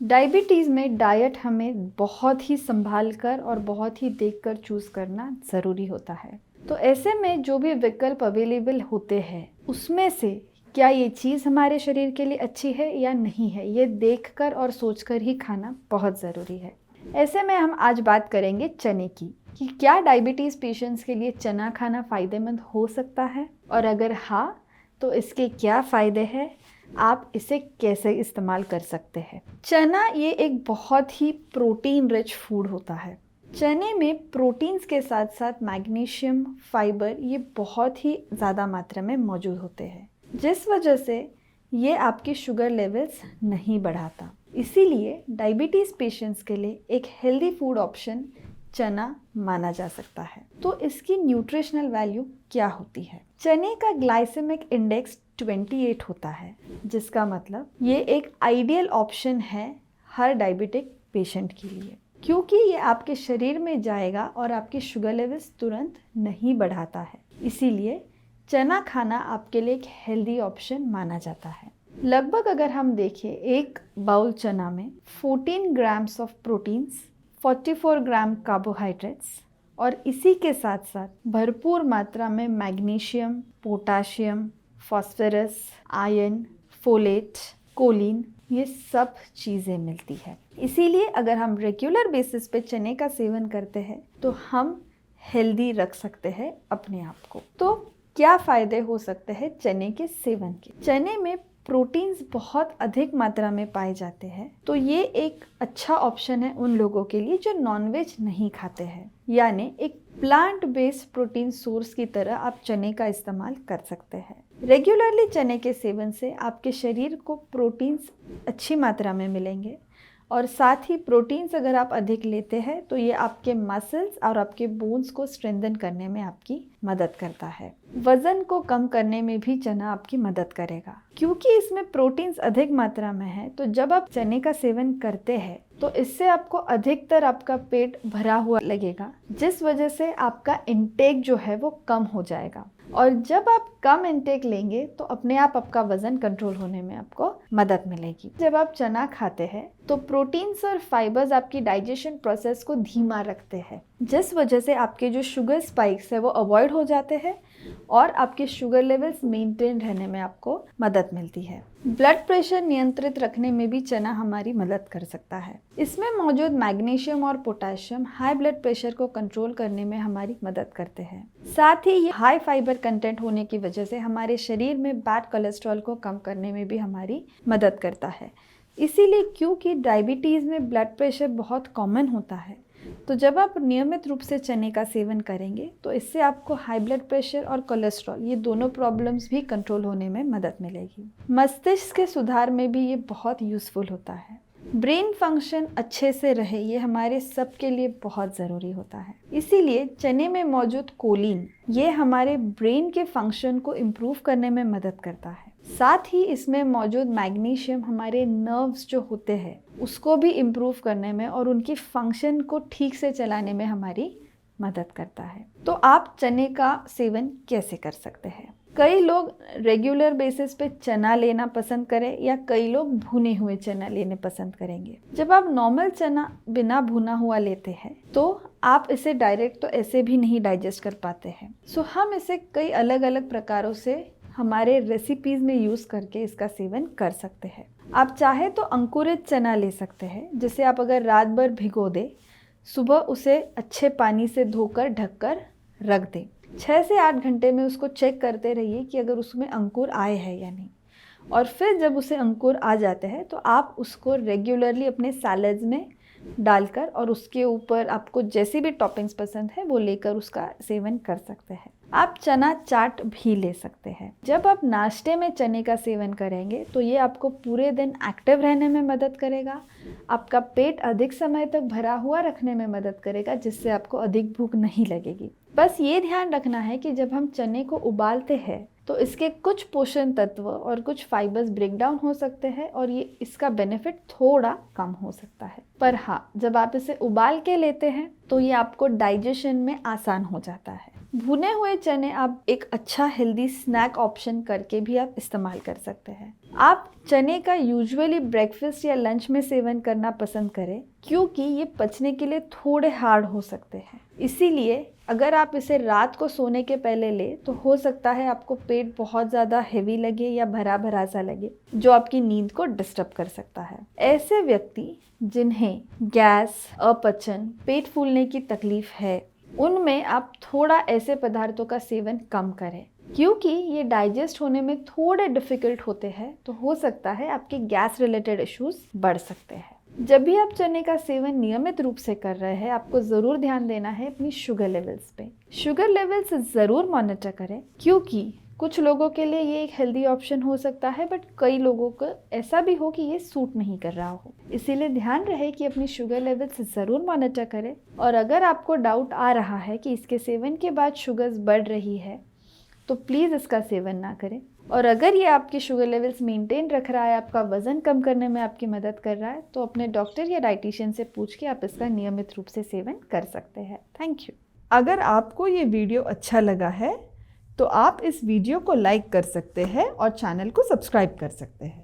Diabetes में diet हमें बहुत ही संभाल कर और बहुत ही देख कर चूज़ करना ज़रूरी होता है। तो ऐसे में जो भी विकल्प अवेलेबल होते हैं उसमें से क्या ये चीज़ हमारे शरीर के लिए अच्छी है या नहीं है, ये देखकर और सोचकर ही खाना बहुत ज़रूरी है। ऐसे में हम आज बात करेंगे चने की कि क्या डायबिटीज़ पेशेंट्स के लिए चना खाना फ़ायदेमंद हो सकता है, और अगर हाँ तो इसके क्या फ़ायदे हैं, आप इसे कैसे इस्तेमाल कर सकते हैं। चना ये एक बहुत ही प्रोटीन रिच फूड होता है। चने में प्रोटीन्स के साथ साथ मैग्नीशियम, फाइबर ये बहुत ही ज़्यादा मात्रा में मौजूद होते हैं, जिस वजह से ये आपकी शुगर लेवल्स नहीं बढ़ाता। इसीलिए डायबिटीज़ पेशेंट्स के लिए एक हेल्दी फूड ऑप्शन चना माना जा सकता है। तो इसकी न्यूट्रिशनल वैल्यू क्या होती है? चने का ग्लाइसेमिक इंडेक्स 28 होता है, जिसका मतलब ये एक आइडियल ऑप्शन है हर डायबिटिक पेशेंट के लिए, क्योंकि ये आपके शरीर में जाएगा और आपकी शुगर लेवल्स तुरंत नहीं बढ़ाता है। इसीलिए चना खाना आपके लिए एक हेल्दी ऑप्शन माना जाता है। लगभग अगर हम देखें एक बाउल चना में 14 grams of proteins, 44 gram carbohydrates और इसी के साथ साथ भरपूर मात्रा में magnesium, potassium, phosphorus, iron, folate, choline ये सब चीज़ें मिलती है। इसीलिए अगर हम रेगुलर बेसिस पे चने का सेवन करते हैं तो हम हेल्दी रख सकते हैं अपने आप को। तो क्या फ़ायदे हो सकते हैं चने के सेवन के? चने में प्रोटीन्स बहुत अधिक मात्रा में पाए जाते हैं, तो ये एक अच्छा ऑप्शन है उन लोगों के लिए जो नॉनवेज नहीं खाते हैं। यानी एक प्लांट बेस्ड प्रोटीन सोर्स की तरह आप चने का इस्तेमाल कर सकते हैं। रेगुलरली चने के सेवन से आपके शरीर को प्रोटीन्स अच्छी मात्रा में मिलेंगे, और साथ ही प्रोटीन्स अगर आप अधिक लेते हैं तो ये आपके मसल्स और आपके बोन्स को स्ट्रेंथन करने में आपकी मदद करता है। वज़न को कम करने में भी चना आपकी मदद करेगा, क्योंकि इसमें प्रोटीन्स अधिक मात्रा में है। तो जब आप चने का सेवन करते हैं तो इससे आपको अधिकतर आपका पेट भरा हुआ लगेगा, जिस वजह से आपका इंटेक जो है वो कम हो जाएगा। और जब आप कम इंटेक लेंगे तो अपने आप आपका वज़न कंट्रोल होने में आपको मदद मिलेगी। जब आप चना खाते हैं तो प्रोटीन्स और फाइबर्स आपकी डाइजेशन प्रोसेस को धीमा रखते हैं, जिस वजह से आपके जो शुगर स्पाइक्स है वो अवॉइड हो जाते हैं और आपके शुगर लेवल्स मेंटेन रहने में आपको मदद मिलती है। ब्लड प्रेशर नियंत्रित रखने में भी चना हमारी मदद कर सकता है। इसमें मौजूद मैग्नीशियम और पोटाशियम हाई ब्लड प्रेशर को कंट्रोल करने में हमारी मदद करते हैं। साथ ही ये हाई फाइबर कंटेंट होने की वजह से हमारे शरीर में बैड कोलेस्ट्रॉल को कम करने में भी हमारी मदद करता है। इसीलिए क्योंकि डायबिटीज़ में ब्लड प्रेशर बहुत कॉमन होता है, तो जब आप नियमित रूप से चने का सेवन करेंगे तो इससे आपको हाई ब्लड प्रेशर और कोलेस्ट्रॉल ये दोनों प्रॉब्लम्स भी कंट्रोल होने में मदद मिलेगी। मस्तिष्क के सुधार में भी ये बहुत यूज़फुल होता है। ब्रेन फंक्शन अच्छे से रहे ये हमारे सबके लिए बहुत ज़रूरी होता है। इसीलिए चने में मौजूद कोलिन ये हमारे ब्रेन के फंक्शन को इम्प्रूव करने में मदद करता है। साथ ही इसमें मौजूद मैग्नीशियम हमारे नर्व्स जो होते हैं उसको भी इम्प्रूव करने में और उनकी फंक्शन को ठीक से चलाने में हमारी मदद करता है। तो आप चने का सेवन कैसे कर सकते हैं? कई लोग रेगुलर बेसिस पे चना लेना पसंद करें या कई लोग भुने हुए चना लेने पसंद करेंगे। जब आप नॉर्मल चना बिना भुना हुआ लेते हैं तो आप इसे डायरेक्ट तो ऐसे भी नहीं डाइजेस्ट कर पाते हैं। सो हम इसे कई अलग अलग प्रकारों से हमारे रेसिपीज़ में यूज़ करके इसका सेवन कर सकते हैं। आप चाहे तो अंकुरित चना ले सकते हैं, जिसे आप अगर रात भर भिगो दें, सुबह उसे अच्छे पानी से धोकर ढककर रख दें। 6 से 8 घंटे में उसको चेक करते रहिए कि अगर उसमें अंकुर आए हैं या नहीं, और फिर जब उसे अंकुर आ जाते हैं तो आप उसको रेगुलरली अपने सैलड्स में डालकर और उसके ऊपर आपको जैसी भी टॉपिंग्स पसंद है वो लेकर उसका सेवन कर सकते हैं। आप चना चाट भी ले सकते हैं। जब आप नाश्ते में चने का सेवन करेंगे तो ये आपको पूरे दिन एक्टिव रहने में मदद करेगा, आपका पेट अधिक समय तक भरा हुआ रखने में मदद करेगा, जिससे आपको अधिक भूख नहीं लगेगी। बस ये ध्यान रखना है कि जब हम चने को उबालते हैं तो इसके कुछ पोषण तत्व और कुछ फाइबर्स ब्रेक डाउन हो सकते हैं और ये इसका बेनिफिट थोड़ा कम हो सकता है। पर हाँ, जब आप इसे उबाल के लेते हैं तो ये आपको डाइजेशन में आसान हो जाता है। भुने हुए चने आप एक अच्छा हेल्दी स्नैक ऑप्शन करके भी आप इस्तेमाल कर सकते हैं। आप चने का यूजुअली ब्रेकफास्ट या लंच में सेवन करना पसंद करें क्योंकि ये पचने के लिए थोड़े हार्ड हो सकते हैं। इसीलिए अगर आप इसे रात को सोने के पहले ले तो हो सकता है आपको पेट बहुत ज़्यादा हेवी लगे या भरा भरा सा लगे, जो आपकी नींद को डिस्टर्ब कर सकता है। ऐसे व्यक्ति जिन्हें गैस, अपचन, पेट फूलने की तकलीफ है, उनमें आप थोड़ा ऐसे पदार्थों का सेवन कम करें क्योंकि ये डाइजेस्ट होने में थोड़े डिफ़िकल्ट होते हैं, तो हो सकता है आपके गैस रिलेटेड इश्यूज बढ़ सकते हैं। जब भी आप चने का सेवन नियमित रूप से कर रहे हैं, आपको ज़रूर ध्यान देना है अपनी शुगर लेवल्स पे। शुगर लेवल्स ज़रूर मॉनिटर करें क्योंकि कुछ लोगों के लिए ये एक हेल्दी ऑप्शन हो सकता है, बट कई लोगों को ऐसा भी हो कि ये सूट नहीं कर रहा हो। इसीलिए ध्यान रहे कि अपनी शुगर लेवल्स ज़रूर मॉनिटर करें। और अगर आपको डाउट आ रहा है कि इसके सेवन के बाद शुगर्स बढ़ रही है तो प्लीज़ इसका सेवन ना करें। और अगर ये आपकी शुगर लेवल्स मेंटेन रख रहा है, आपका वज़न कम करने में आपकी मदद कर रहा है, तो अपने डॉक्टर या डाइटिशियन से पूछ के आप इसका नियमित रूप से सेवन कर सकते हैं। Thank you. अगर आपको ये वीडियो अच्छा लगा है तो आप इस वीडियो को लाइक कर सकते हैं और चैनल को सब्सक्राइब कर सकते हैं।